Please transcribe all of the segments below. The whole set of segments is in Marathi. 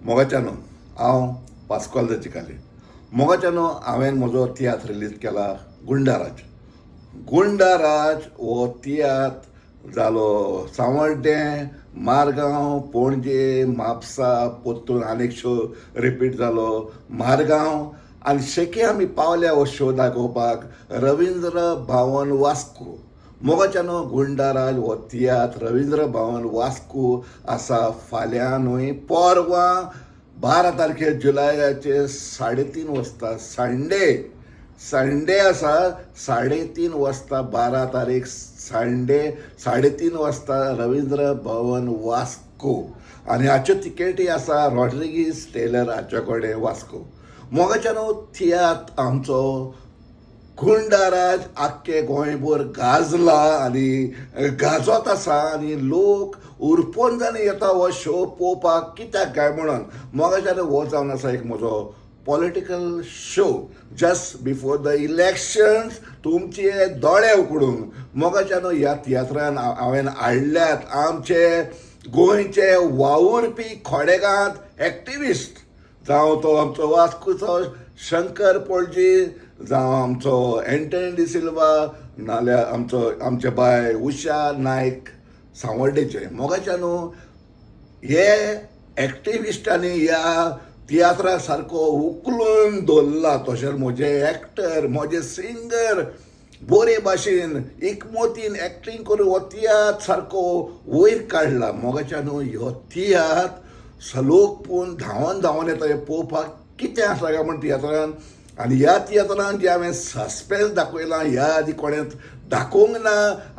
मोगाच्यानो हांव पास्कोल दचिकाले. मोगाच्यानो हांवें म्हजो तियात्र रिलीज केला गुंडाराज. गुंडाराज हो तियात्र जालो सांवड्डें, मारगांव, पणजे, म्हापसा, पोत्तून आनीक शो रिपीट जालो मारगांव आनी शेकी आमी पावल्या हो शो दाखोवपाक रवींद्र भवन वास्को. मोगाच्यानो गुंडाराज हो तियात्र रवींद्र भवन वास्को आसा फाल्यां न्हय परवां 12 तारखेर जुलयाचे 3:30 वाजता संडे आसा 3:30 वाजता 12 तारीख संडे 3:30 वाजता रवींद्र भवन वास्को. आनी हाच्यो तिकेटी आसा रॉड्रिगीस टेलर हाचे कडेन वास्को. मोगाच्यानो तियात्र आमचो गुंडाराज आख्खे गोंयभर गाजला आनी गाजत आसा आनी लोक उरपोन जावन येता हो शो पळोवपाक. कित्याक काय म्हणून मोगाच्यानो हो जावन आसा एक म्हजो political show just before the elections. तुमचे दोळे उकडूंक मोगाच्यानो ह्या तियात्रान हांवें हाडल्यात आमचे गोंयचे वावुरपी खोडेगांत एक्टिविस्ट, जावं तो आमचो वास्कोचो शंकर पळजी, जावं आमचो एंटनी डिसिल्वा, नाल्यार आमचे बाय उशा नायक सांवड्डेचे. मोगाच्यानो हे एक्टिविस्टांनी ह्या तियात्रा सारको उखलून दवरला. तशेंच म्हजे एक्टर, म्हजे सिंगर बरे भाशेन एकमतीन एक्टींग करून हो तियात्र सारको वयर काडला. मोगाच्यानो ह्यो तियात्र लोक पळोवन धांवन येता हे पळोवपाक. कितें आसा काय म्हण तियात्रान. आनी ह्या तियात्रान जे हांवें सस्पेन्स दाखयलां ह्या आदी कोणें दाखोवंक ना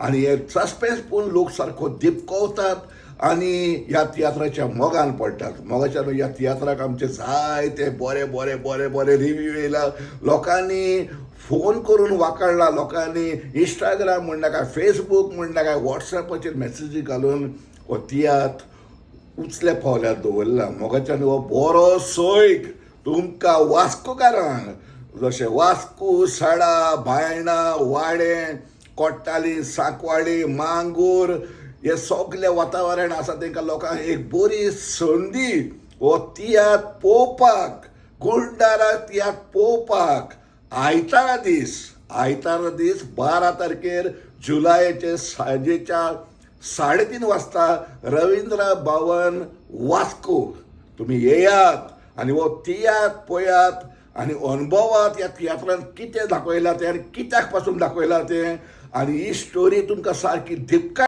आनी हे सस्पेन्स पळोवन लोक सारको दिपकवतात आनी ह्या तियात्राच्या मोगान पडटात. मोगाच्यानो ह्या तियात्राक आमचे जायते बरे रिव्यू येयला. लोकांनी फोन करून वाकडला, लोकांनी इंस्टाग्राम म्हणनाका, फेसबूक म्हणनाका, वॉट्सॅपाचेर मॅसेजी घालून हो तियात्र उचले फावल्यार दवरला. मोगाच्यानो हो बरो सोयग तुमकां वास्कोकारांक, जशें वास्को, सडा, बायणा, वाडें, कोट्टाली, सांकवाडी, मांगूर हे सगळें वातावरण आसा तांकां लोकांक एक बरी संदी हो तियात्र पळोवपाक, गुंडाराज तियात्र पळोवपाक आयतारा दीस 12 तारखेर जुलयाचे सांजेच्या 3:30 वाजता रवींद्र भवन वास्को. तुमी येयात आनी हो तियात्र पळयात आनी अनुभवात ह्या तियात्रान कितें दाखयलां तें आनी कित्याक पासून दाखयलां तें. आनी ही स्टोरी तुमकां सारकी दिपका